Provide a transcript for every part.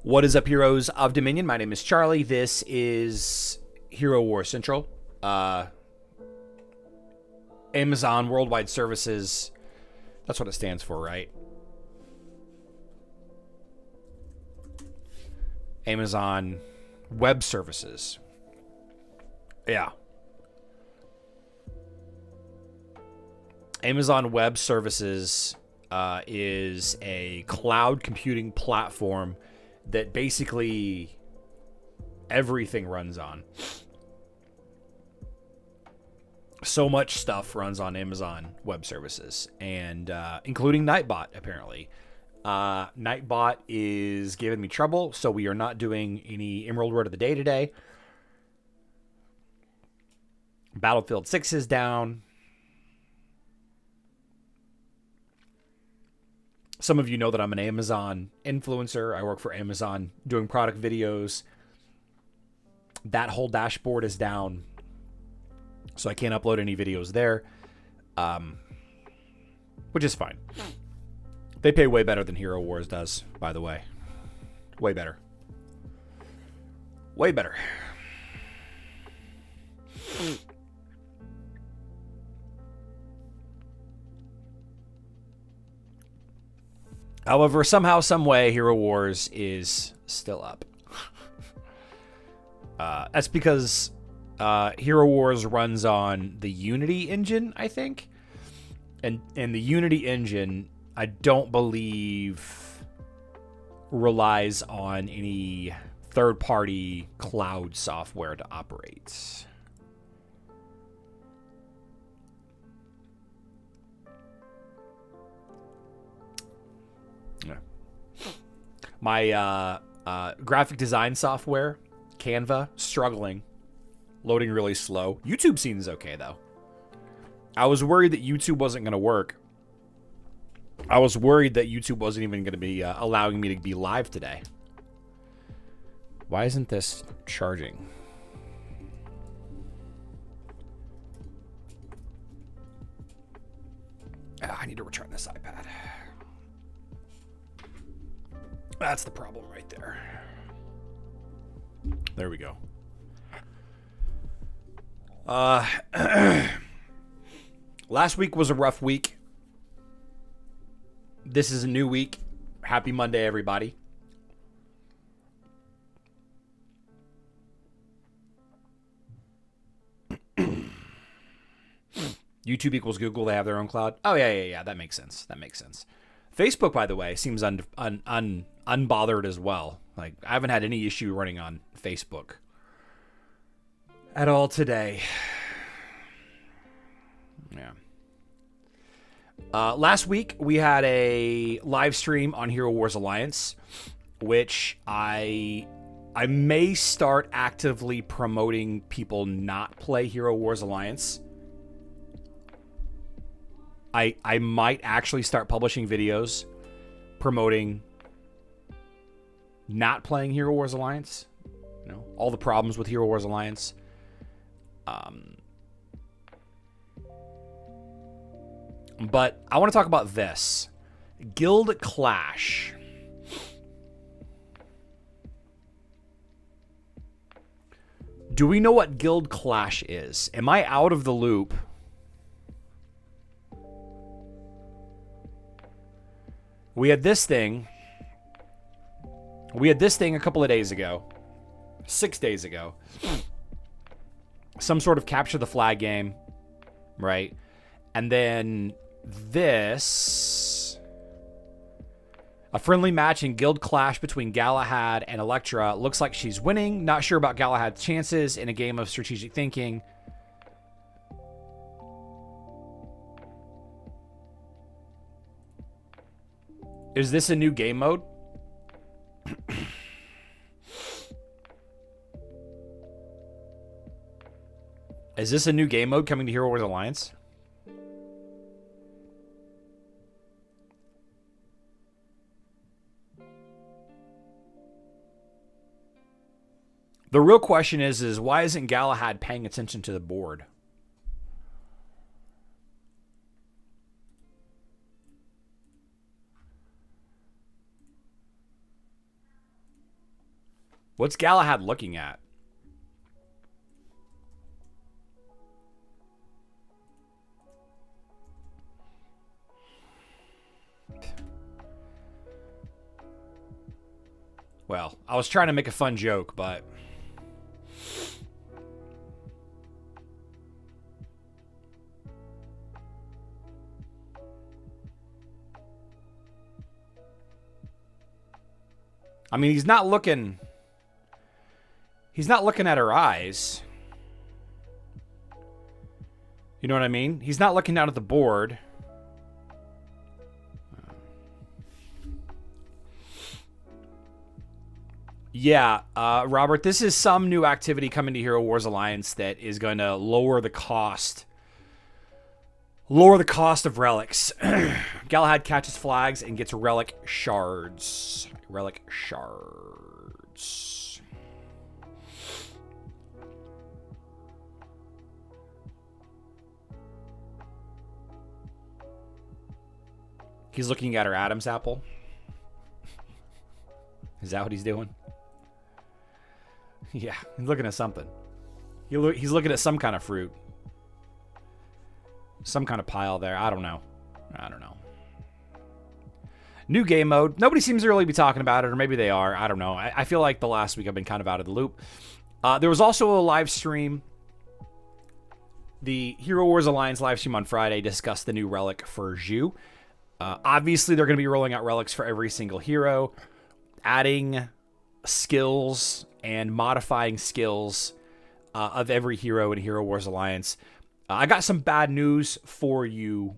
What is up, heroes of Dominion? My name is Charlie. This is Hero War Central. Amazon Worldwide Services. That's what it stands for, right? Amazon Web Services. Yeah. Amazon Web Services is a cloud computing platform that basically everything runs on. So much stuff runs on Amazon Web Services, and including Nightbot, apparently. Nightbot is giving me trouble, so we are not doing any Emerald Word of the Day today. Battlefield 6 is down. Some of you know that I'm an Amazon influencer. I work for Amazon doing product videos. That whole dashboard is down, so I can't upload any videos there, which is fine. They pay way better than Hero Wars does, by the way. Way better. Way better. However, somehow, some way, Hero Wars is still up. That's because Hero Wars runs on the Unity engine, I think. And the Unity engine, I don't believe, relies on any third-party cloud software to operate. Yeah. My graphic design software, Canva, struggling. Loading really slow. YouTube seems okay, though. I was worried that YouTube wasn't going to work. I was worried that YouTube wasn't even going to be allowing me to be live today. Why isn't this charging? I need to return this iPad. That's the problem right there. There we go. Last week was a rough week. This is a new week. Happy Monday, everybody. YouTube equals Google. They have their own cloud. Oh, yeah. That makes sense. Facebook, by the way, seems unbothered as well. Like, I haven't had any issue running on Facebook at all today. Yeah. Last week, we had a live stream on Hero Wars Alliance, which I may start actively promoting people not play Hero Wars Alliance. I might actually start publishing videos promoting not playing Hero Wars Alliance. You know, all the problems with Hero Wars Alliance. But I want to talk about this. Guild Clash. Do we know what Guild Clash is? Am I out of the loop? We had this thing a couple of days ago. 6 days ago. Some sort of capture the flag game, right? And then this, a friendly match in Guild Clash between Galahad and Electra. Looks like she's winning. Not sure about Galahad's chances in a game of strategic thinking. Is this a new game mode? Is this a new game mode coming to Hero Wars Alliance? The real question is why isn't Galahad paying attention to the board? What's Galahad looking at? Well, I was trying to make a fun joke, but... I mean, he's not looking at her eyes. You know what I mean? He's not looking down at the board. Yeah, Robert, this is some new activity coming to Hero Wars Alliance that is going to lower the cost of relics. Galahad catches flags and gets relic shards. Relic shards. He's looking at her Adam's apple. Is that what he's doing? Yeah, he's looking at something. He's looking at some kind of fruit. Some kind of pile there. I don't know. New game mode. Nobody seems to really be talking about it, or maybe they are. I don't know. I feel like the last week I've been kind of out of the loop. There was also a live stream. The Hero Wars Alliance live stream on Friday discussed the new relic for Zhu. Obviously, they're going to be rolling out relics for every single hero, adding skills and modifying skills of every hero in Hero Wars Alliance. I got some bad news for you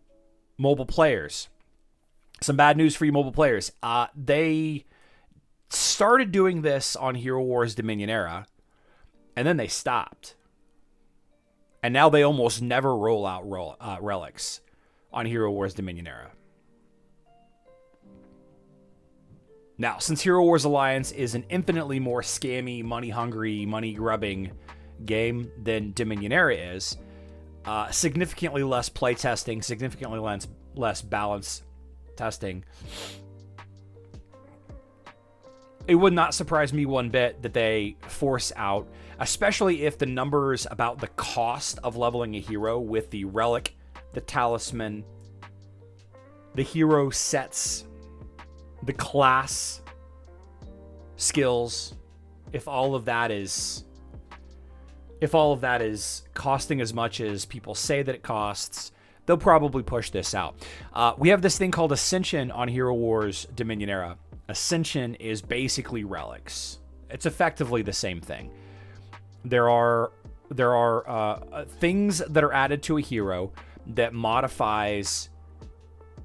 mobile players. They started doing this on Hero Wars Dominion Era, and then they stopped. And now they almost never roll out relics on Hero Wars Dominion Era. Now, since Hero Wars Alliance is an infinitely more scammy, money-hungry, money-grubbing game than Dominion Era is, significantly less playtesting, significantly less balance testing, it would not surprise me one bit that they force out, especially if the numbers about the cost of leveling a hero with the relic, the talisman, the hero sets, the class skills, if all of that is costing as much as people say that it costs, they'll probably push this out. We have this thing called Ascension on Hero Wars Dominion Era. Ascension is basically relics. It's effectively the same thing. There are things that are added to a hero that modifies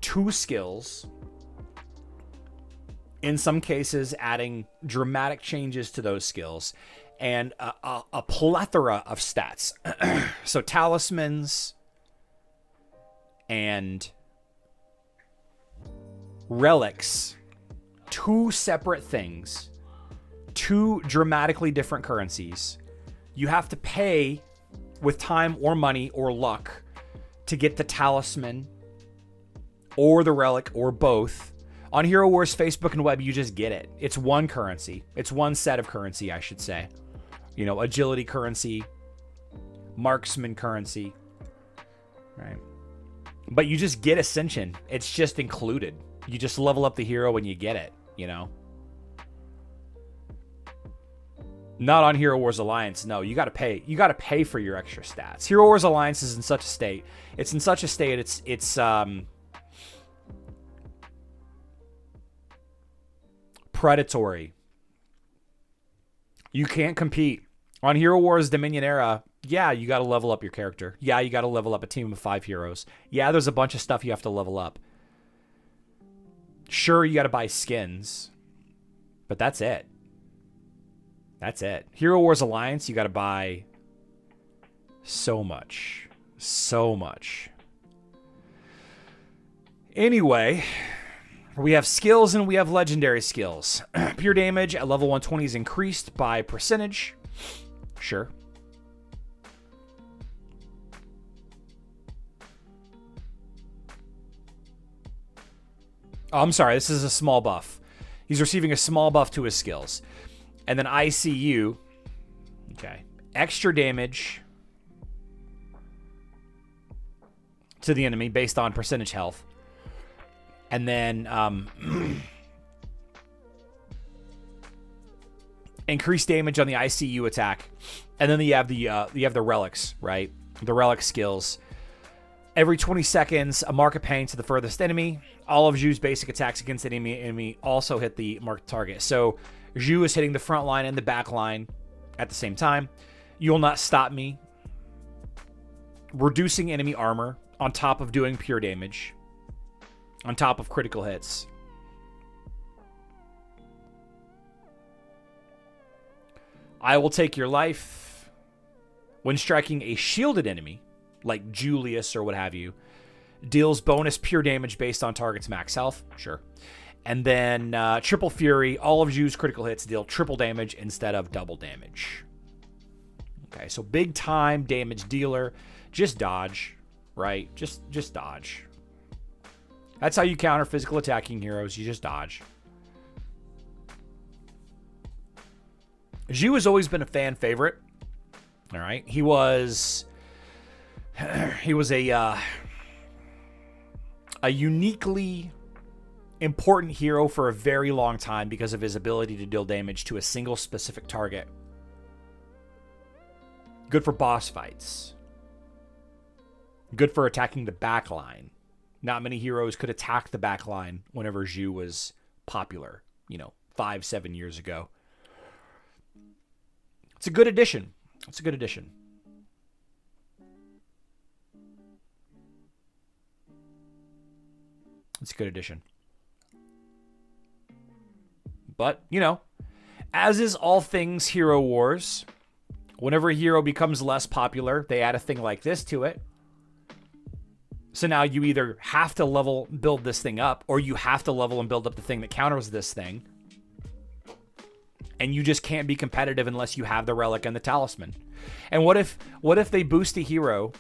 2 skills. In some cases, adding dramatic changes to those skills, and a plethora of stats. So talismans and relics, 2 separate things, 2 dramatically different currencies. You have to pay with time or money or luck to get the talisman or the relic or both. On Hero Wars Facebook and web, you just get it. It's one currency. It's one set of currency, I should say. You know, agility currency, marksman currency, right? But you just get Ascension. It's just included. You just level up the hero when you get it, you know? Not on Hero Wars Alliance. No, you got to pay. You got to pay for your extra stats. Hero Wars Alliance is in such a state. It's in such a state. It's predatory. You can't compete. On Hero Wars Dominion Era, yeah, you got to level up your character. Yeah, you got to level up a team of 5 heroes. Yeah, there's a bunch of stuff you have to level up. Sure, you got to buy skins, but that's it. That's it. Hero Wars Alliance, you got to buy so much. So much. Anyway, we have skills and we have legendary skills. Pure damage at level 120 is increased by percentage. Sure. Oh, I'm sorry. This is a small buff. He's receiving a small buff to his skills. And then ICU. Okay. Extra damage to the enemy based on percentage health. And then increased damage on the ICU attack. And then you have the relics, right? The relic skills. Every 20 seconds, a mark of pain to the furthest enemy. All of Zhu's basic attacks against the enemy also hit the marked target. So Zhu is hitting the front line and the back line at the same time. You'll not stop me. Reducing enemy armor on top of doing pure damage. On top of critical hits. I will take your life when striking a shielded enemy, like Julius or what have you. Deals bonus pure damage based on target's max health. Sure. And then Triple Fury. All of Zhu's critical hits deal triple damage instead of double damage. Okay, so big time damage dealer. Just dodge, right? Just dodge. That's how you counter physical attacking heroes. You just dodge. Zhu has always been a fan favorite. All right. He was a uniquely important hero for a very long time because of his ability to deal damage to a single specific target. Good for boss fights. Good for attacking the back line. Not many heroes could attack the back line whenever Zhu was popular, 5-7 years ago. It's a good addition. It's a good addition. It's a good addition. But, as is all things Hero Wars, whenever a hero becomes less popular, they add a thing like this to it. So now you either have to build this thing up, or you have to level and build up the thing that counters this thing. And you just can't be competitive unless you have the relic and the talisman. And what if they boost a hero?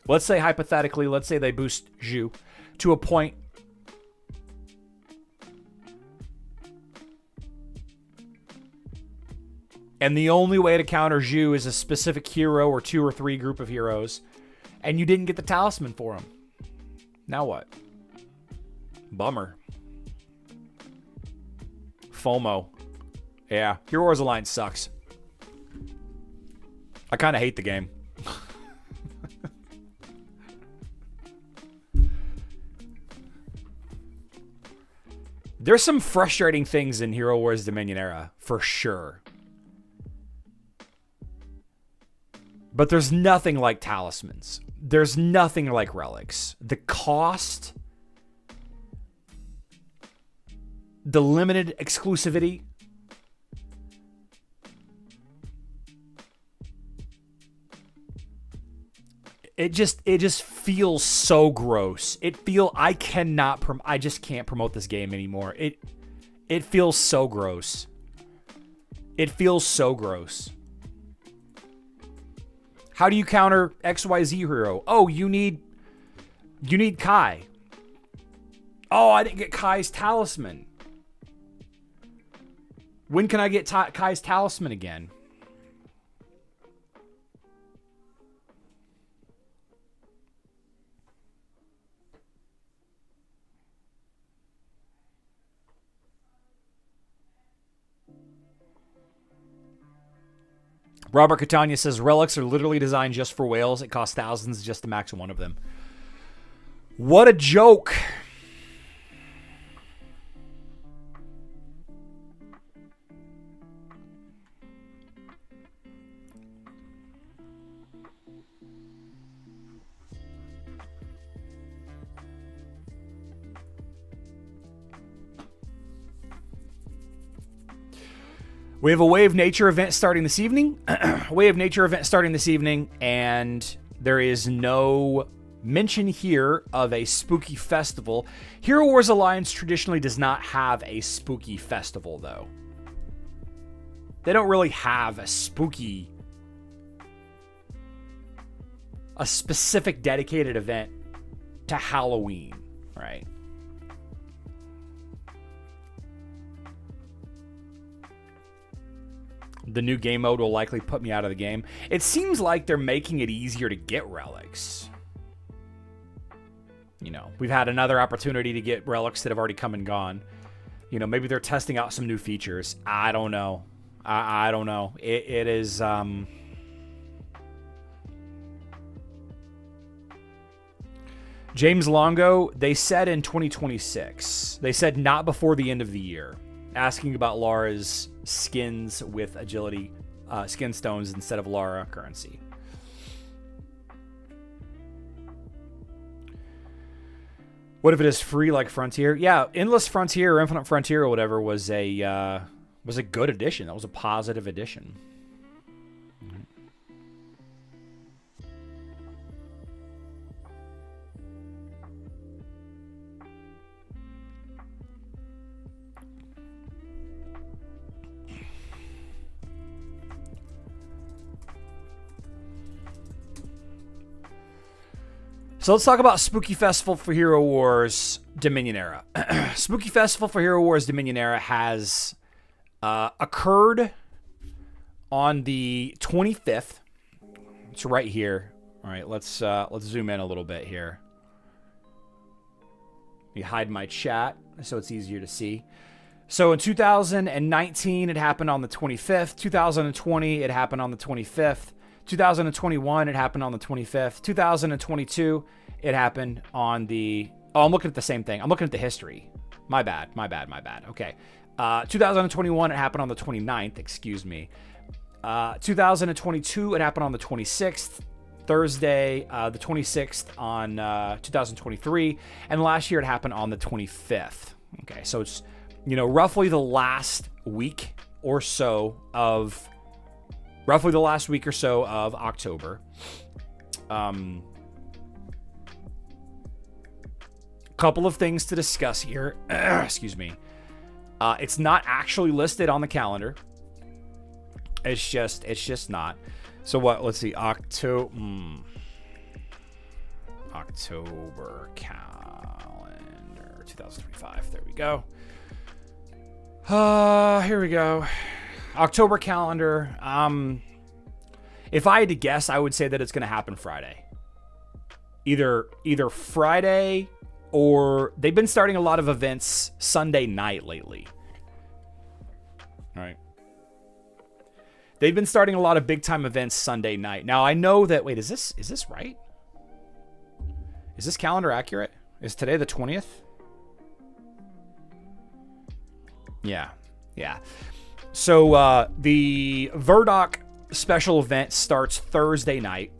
Let's say hypothetically, they boost Zhu to a point and the only way to counter Zhu is a specific hero or 2 or 3 group of heroes, and you didn't get the talisman for him. Now what? Bummer. FOMO. Yeah, Hero Wars Alliance sucks. I kind of hate the game. There's some frustrating things in Hero Wars Dominion Era, for sure. But there's nothing like talismans. There's nothing like relics. The cost, the limited exclusivity, it just feels so gross. I just can't promote this game anymore. It feels so gross. It feels so gross. How do you counter XYZ hero? Oh, you need Kai. Oh, I didn't get Kai's talisman. When can I get Kai's talisman again? Robert Catania says, relics are literally designed just for whales. It costs thousands just to max one of them. What a joke. We have a Way of Nature event starting this evening. And there is no mention here of a spooky festival. Hero Wars Alliance traditionally does not have a spooky festival, though. They don't really have a specific dedicated event to Halloween, right? The new game mode will likely put me out of the game. It seems like they're making it easier to get relics. You know, we've had another opportunity to get relics that have already come and gone. You know, maybe they're testing out some new features. I don't know. I don't know. It is... James Longo, they said in 2026. They said not before the end of the year. Asking about Lara's skins with agility, skin stones instead of Lara currency. What if it is free like Frontier? Yeah, Endless Frontier or Infinite Frontier or whatever was a good addition. That was a positive addition. So let's talk about Spooky Festival for Hero Wars Dominion Era. Spooky Festival for Hero Wars Dominion Era has occurred on the 25th. It's right here. All right, let's zoom in a little bit here. Let me hide my chat so it's easier to see. So in 2019, it happened on the 25th. 2020, it happened on the 25th. 2021, it happened on the 25th. 2022, it happened on the... Oh, I'm looking at the same thing. I'm looking at the history. My bad. Okay. 2021, it happened on the 29th. Excuse me. 2022, it happened on the 26th. Thursday, the 26th on 2023. And last year, it happened on the 25th. Okay, so it's, you know, roughly the last week or so of... October. Couple of things to discuss here. Excuse me. It's not actually listed on the calendar. It's just not. So what? Let's see. October calendar 2025. There we go. Here we go. October calendar. If I had to guess, I would say that it's going to happen Friday. Either Friday, or they've been starting a lot of events Sunday night lately. All right. They've been starting a lot of big time events Sunday night. Now I know that. Wait, is this right? Is this calendar accurate? Is today the 20th? Yeah. So the Verdok special event starts Thursday night.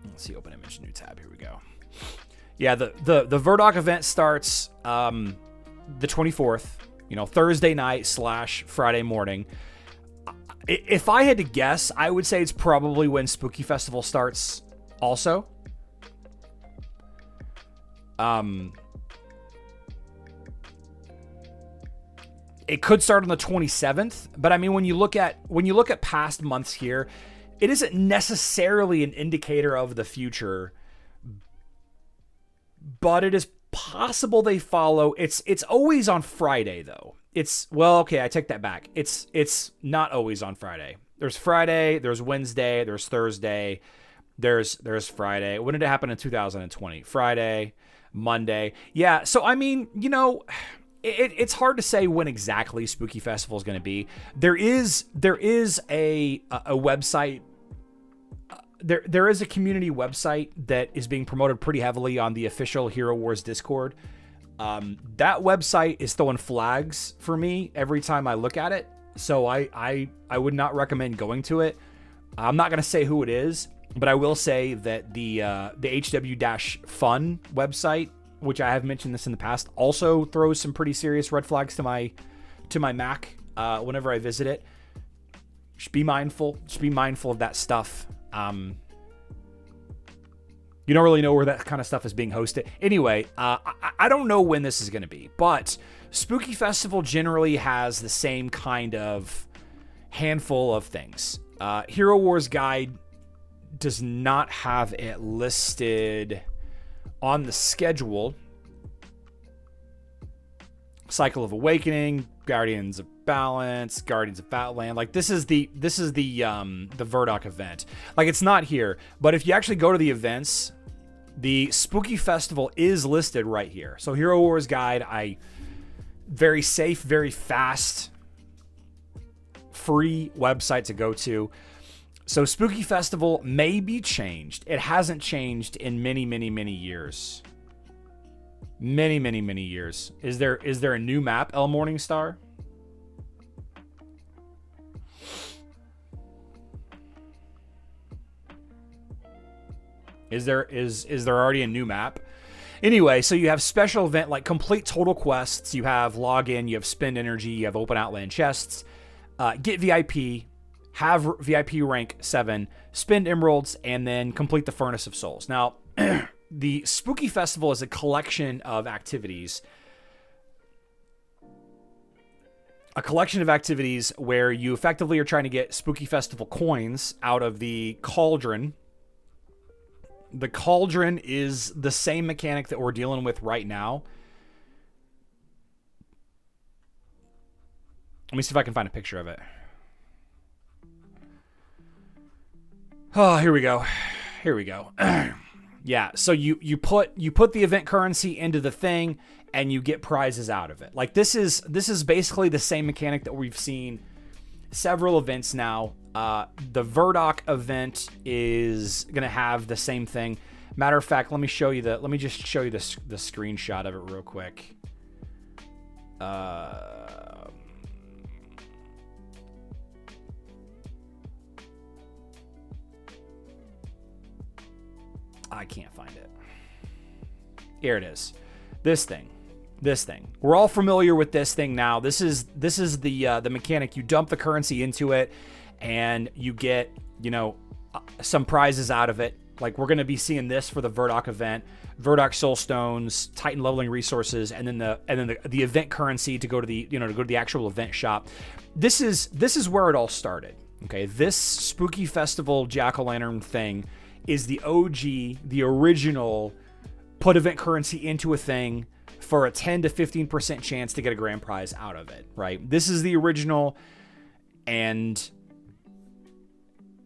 Let's see, open image, new tab. Here we go. Yeah, the Verdok event starts the 24th. You know, Thursday night / Friday morning. If I had to guess, I would say it's probably when Spooky Festival starts. Also, it could start on the 27th, but I mean, when you look at past months here, it isn't necessarily an indicator of the future, but it is possible they follow. It's always on Friday though. I take that back. It's not always on Friday. There's Friday, there's Wednesday, there's Thursday, there's Friday. When did it happen in 2020? Friday, Monday. Yeah, so I mean, you know, it's hard to say when exactly Spooky Festival is going to be. There is a website. There is a community website that is being promoted pretty heavily on the official Hero Wars Discord. That website is throwing flags for me every time I look at it. So I would not recommend going to it. I'm not going to say who it is, but I will say that the HW-Fun website, which I have mentioned this in the past, also throws some pretty serious red flags to my Mac whenever I visit it. Just be mindful of that stuff. You don't really know where that kind of stuff is being hosted. Anyway, I don't know when this is going to be, but Spooky Festival generally has the same kind of handful of things. Hero Wars Guide does not have it listed on the schedule. Cycle of Awakening, Guardians of Balance, Guardians of Fatland. Like this is the Verdok event. Like it's not here, but if you actually go to the events, the Spooky Festival is listed right here. So Hero Wars Guide, very safe, very fast, free website to go to. So Spooky Festival may be changed. It hasn't changed in many, many, many years. Many, many, many years. Is there a new map, El Morningstar? Is there already a new map? Anyway, so you have special event like complete total quests. You have login, you have spend energy, you have open outland chests, get VIP, have VIP rank 7, spend emeralds, and then complete the Furnace of Souls. Now, the Spooky Festival is a collection of activities. A collection of activities where you effectively are trying to get Spooky Festival coins out of the cauldron. The cauldron is the same mechanic that we're dealing with right now. Let me see if I can find a picture of it. Oh, here we go. Here we go. Yeah, so you put the event currency into the thing and you get prizes out of it. Like this is basically the same mechanic that we've seen several events now. The Verdok event is gonna have the same thing. Matter of fact, let me just show you the screenshot of it real quick. I can't find it. Here it is. This thing. We're all familiar with this thing now. This is the mechanic. You dump the currency into it, and you get some prizes out of it. Like we're going to be seeing this for the Verdok event, Verdok Soul Stones, Titan leveling resources, and then the event currency to go to the actual event shop. This is where it all started. Okay, this Spooky Festival Jack-o'-lantern thing is the OG, the original. Put event currency into a thing for a 10 to 15% chance to get a grand prize out of it, right? This is the original, and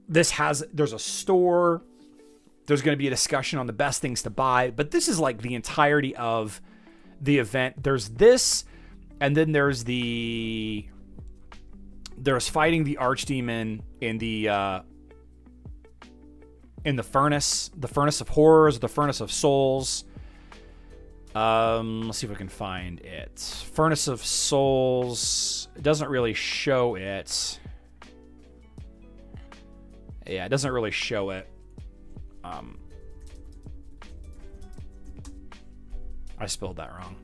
there's a store, there's going to be a discussion on the best things to buy, but this is like the entirety of the event. There's this, and then there's fighting the archdemon in the furnace of horrors, the furnace of souls. Let's see if we can find it. Furnace of Souls. It doesn't really show it. Yeah, it doesn't really show it. I spelled that wrong.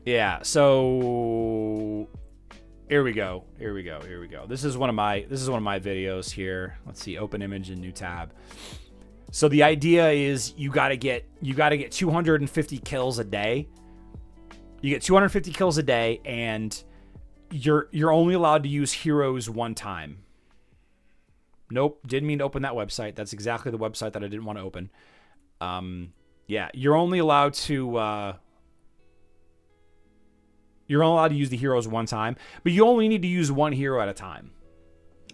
Yeah, so here we go. This is one of my videos here. Let's see, open image and new tab. So the idea is you got to get 250 kills a day. You get 250 kills a day, and you're only allowed to use heroes one time. Nope, didn't mean to open that website. That's exactly the website that I didn't want to open. Yeah, you're only allowed to use the heroes one time, but you only need to use one hero at a time.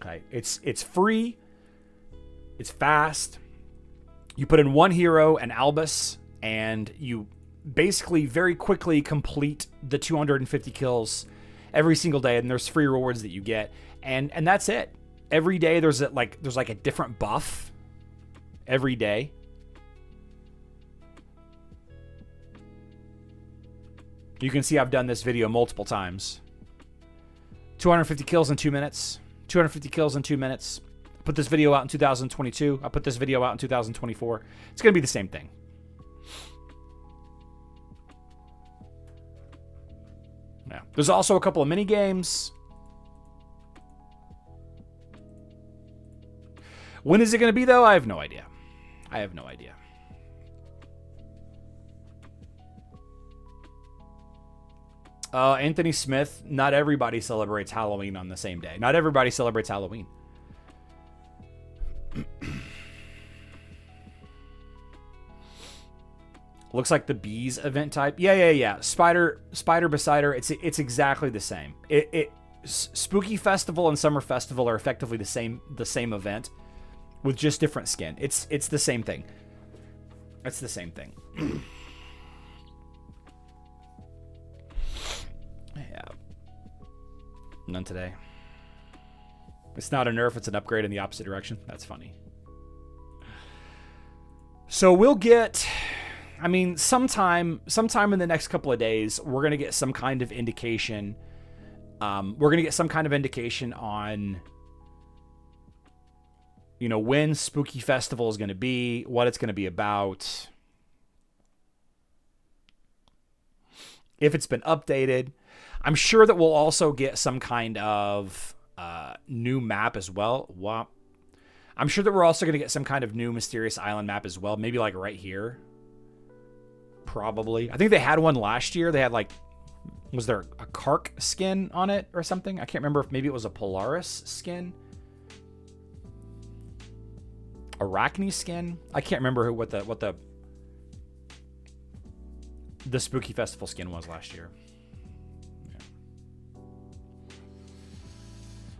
Okay, it's free, it's fast. You put in one hero, an Albus, and you basically very quickly complete the 250 kills every single day, and there's free rewards that you get, and that's it. Every day there's like a different buff every day. You can see I've done this video multiple times. 250 kills in 2 minutes. 250 kills in 2 minutes. I put this video out in 2022. I put this video out in 2024. It's going to be the same thing. Yeah. There's also a couple of mini games. When is it going to be, though? I have no idea. Anthony Smith, not everybody celebrates Halloween on the same day. Not everybody celebrates Halloween. Looks like the bees event type. Yeah. Spider Besider. It's exactly the same. Spooky Festival and Summer Festival are effectively the same event with just different skin. It's the same thing. It's the same thing. Yeah. None today. It's not a nerf, it's an upgrade in the opposite direction. That's funny. So we'll get, I mean, sometime in the next couple of days, we're going to get some kind of indication. We're going to get some kind of indication on, you know, when Spooky Festival is going to be, what it's going to be about, if it's been updated. I'm sure that we'll also get some kind of new map as well. Wow. I'm sure that we're also going to get some kind of new Mysterious Island map as well. Maybe like right here. Probably. I think they had one last year. They had like, was there a Kark skin on it or something? I can't remember if maybe it was a Polaris skin. Arachne skin. I can't remember what the Spooky Festival skin was last year.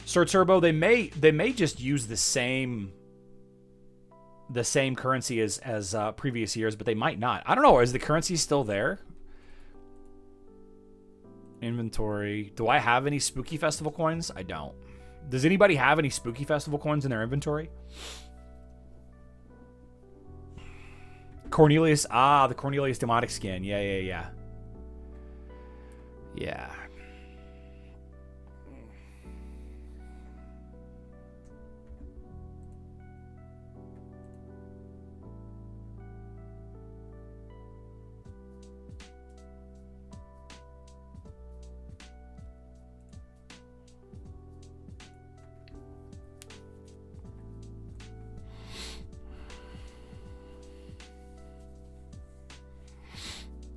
Sir Turbo, they may just use the same currency as previous years, but they might not. I don't know. Is the currency still there? Inventory. Do I have any Spooky Festival coins? I don't. Does anybody have any Spooky Festival coins in their inventory? Cornelius. Ah, the Cornelius Demonic skin. Yeah. Yeah.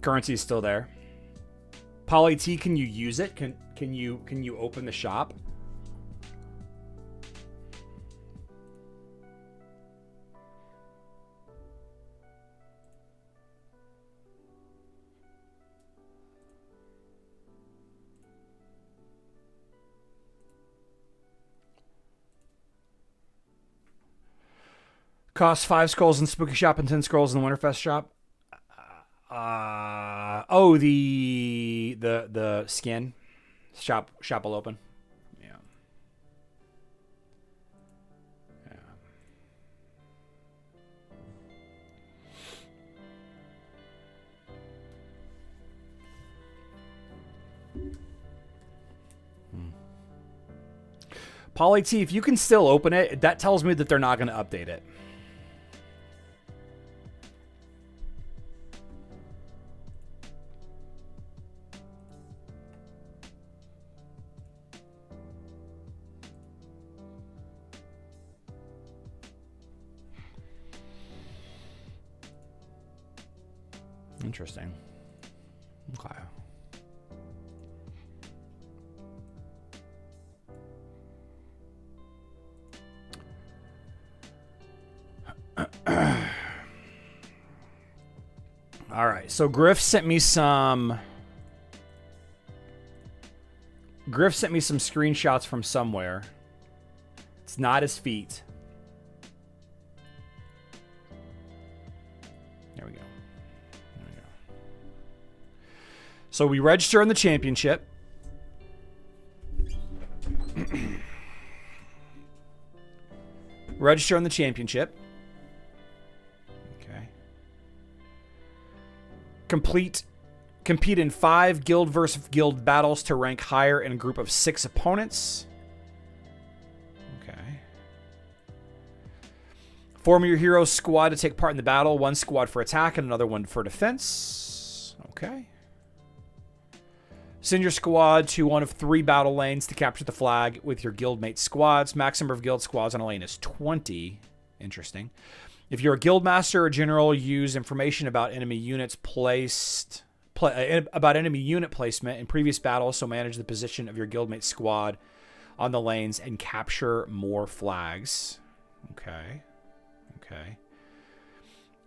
Currency is still there. Poly T, can you use it? Can you open the shop? Costs 5 scrolls in Spooky Shop and 10 scrolls in the Winterfest shop. Oh, the skin shop will open. Yeah. Poly T, if you can still open it, that tells me that they're not going to update it. Interesting. Okay. All right. So Griff sent me some screenshots from somewhere. It's not his feet. There we go. So we register in the championship. Register in the championship. Okay. Compete in 5 guild versus guild battles to rank higher in a group of 6 opponents. Okay. Form your hero squad to take part in the battle. 1 squad for attack and another one for defense. Okay. Send your squad to one of 3 battle lanes to capture the flag with your guildmate squads. Max number of guild squads on a lane is 20. Interesting. If you're a guild master or general, use information about enemy units about enemy unit placement in previous battles, so manage the position of your guildmate squad on the lanes and capture more flags. Okay.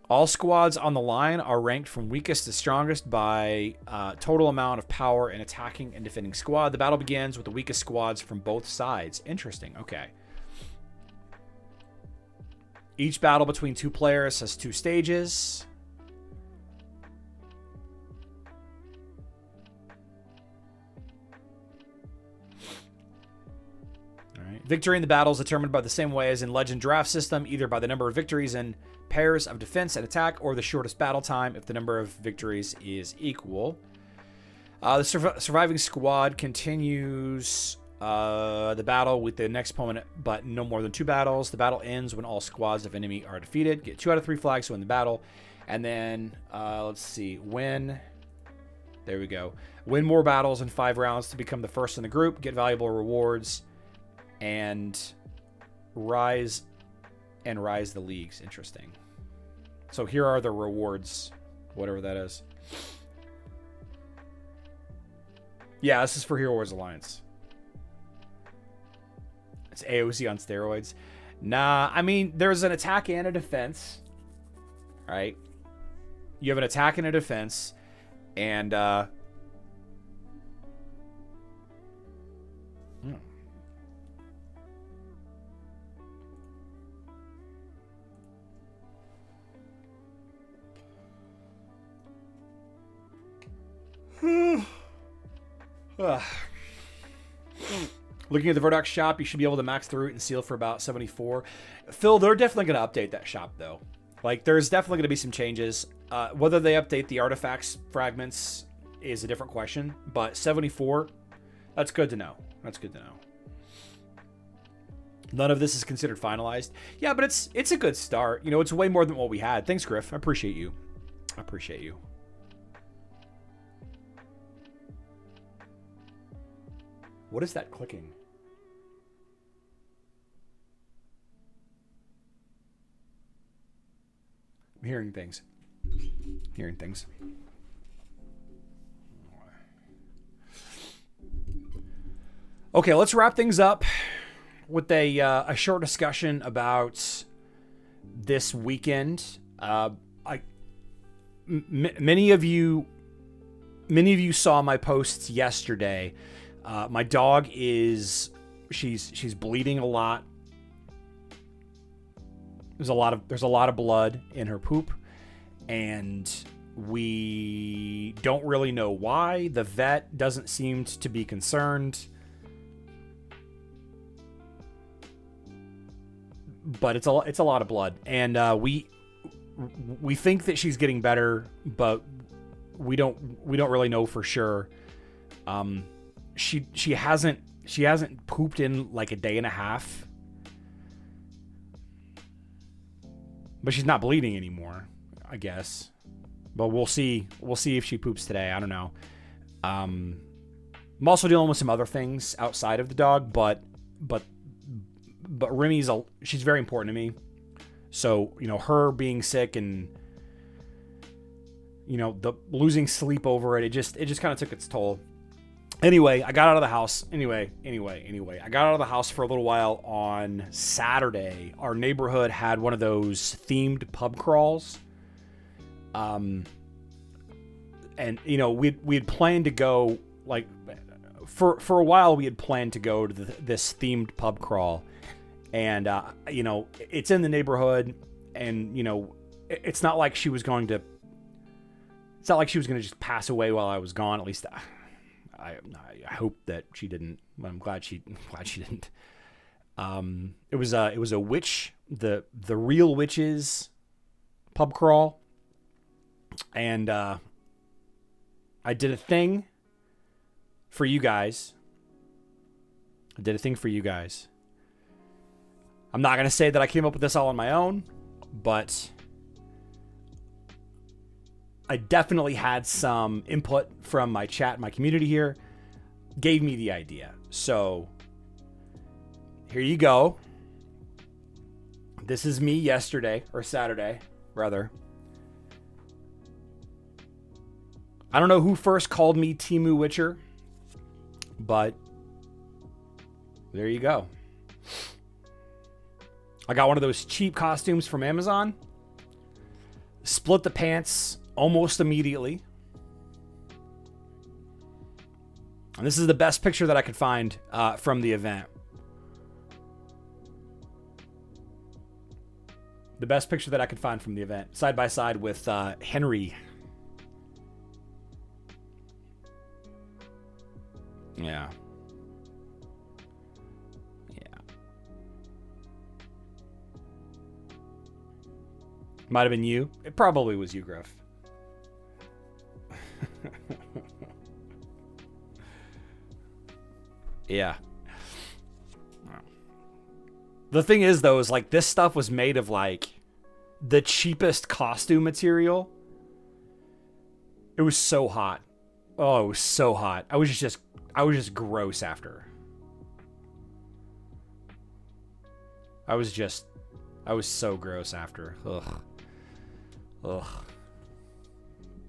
All squads on the line are ranked from weakest to strongest by total amount of power in attacking and defending squad. The battle begins with the weakest squads from both sides. Interesting. Okay. Each battle between two players has 2 stages. Victory in the battle is determined by the same way as in Legend Draft System, either by the number of victories in pairs of defense and attack, or the shortest battle time if the number of victories is equal. The surviving squad continues the battle with the next opponent, but no more than 2 battles. The battle ends when all squads of enemy are defeated. Get 2 out of 3 flags to win the battle. And then, let's see, win. There we go. Win more battles in 5 rounds to become the first in the group. Get valuable rewards. And rise the leagues. Interesting. So here are the rewards, whatever that is. Yeah, this is for Hero Wars Alliance. It's AOC on steroids. Nah, I mean, there's an attack and a defense, right? You have an attack and a defense, and looking at the Verdox shop, you should be able to max the root and seal for about 74. Phil, they're definitely going to update that shop, though. Like, there's definitely going to be some changes. Whether they update the artifacts fragments is a different question, but 74, that's good to know. That's good to know. None of this is considered finalized. Yeah, but it's a good start. You know, it's way more than what we had. Thanks, Griff. I appreciate you. I appreciate you. What is that clicking? I'm hearing things. Hearing things. Okay, let's wrap things up with a short discussion about this weekend. Many of you saw my posts yesterday. My dog she's bleeding a lot. There's a lot of blood in her poop, and we don't really know why. The vet doesn't seem to be concerned, but it's a lot of blood, and we think that she's getting better, but we don't really know for sure. She hasn't pooped in like a day and a half, but she's not bleeding anymore, I guess. But we'll see if she poops today. I don't know. I'm also dealing with some other things outside of the dog, but Remy's she's very important to me. So, you know, her being sick and, you know, the losing sleep over it, it just kind of took its toll. Anyway, I got out of the house. Anyway, I got out of the house for a little while on Saturday. Our neighborhood had one of those themed pub crawls. And, you know, we'd planned to go, like, for a while we had planned to go to this themed pub crawl. And, you know, it's in the neighborhood, and, you know, it's not like she was going to just pass away while I was gone. At least I hope that she didn't. I'm glad she didn't. It was a witch, the real witches pub crawl, and I did a thing for you guys. I'm not gonna say that I came up with this all on my own, but I definitely had some input from my chat, my community here, gave me the idea. So here you go. This is me yesterday, or Saturday, rather. I don't know who first called me Temu Witcher, but there you go. I got one of those cheap costumes from Amazon. split the pants almost immediately. And this is the best picture that I could find from the event. The best picture that I could find from the event. Side by side with Henry. Yeah. Yeah. Might have been you. It probably was you, Griff. Yeah. The thing is, though, is like this stuff was made of like the cheapest costume material. It was so hot. Oh, it was so hot. I was just gross after. I was so gross after. Ugh. Ugh.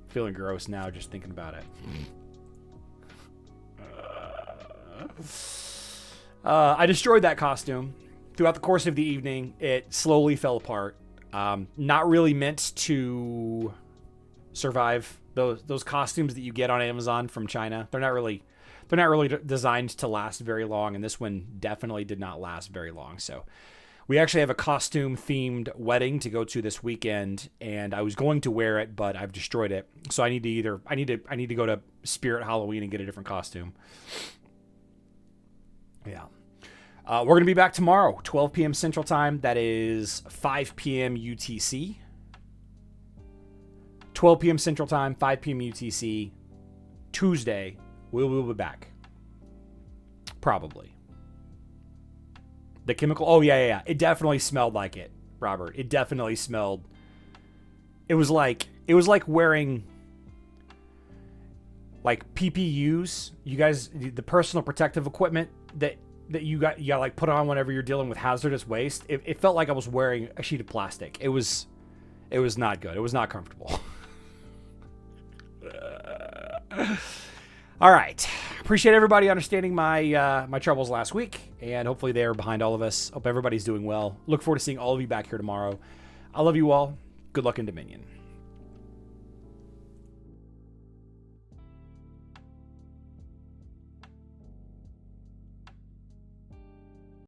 Feeling gross now just thinking about it. I destroyed that costume. Throughout the course of the evening, it slowly fell apart. Not really meant to survive. Those costumes that you get on Amazon from China, they're not really designed to last very long, and this one definitely did not last very long. So we actually have a costume themed wedding to go to this weekend, and I was going to wear it, but I've destroyed it. So I need to go to Spirit Halloween and get a different costume. Yeah. We're going to be back tomorrow, 12 p.m. Central Time. That is 5 p.m. UTC. 12 p.m. Central Time, 5 p.m. UTC. Tuesday, we will be back. Probably. The chemical... Oh, yeah. It definitely smelled like it, Robert. It definitely smelled... It was like wearing... like PPUs. You guys... The personal protective equipment that you got like put on whenever you're dealing with hazardous waste. It felt like I was wearing a sheet of plastic. It was not good. It was not comfortable. All right. Appreciate everybody understanding my my troubles last week, and hopefully they are behind all of us. Hope everybody's doing well. Look forward to seeing all of you back here tomorrow. I love you all. Good luck in Dominion.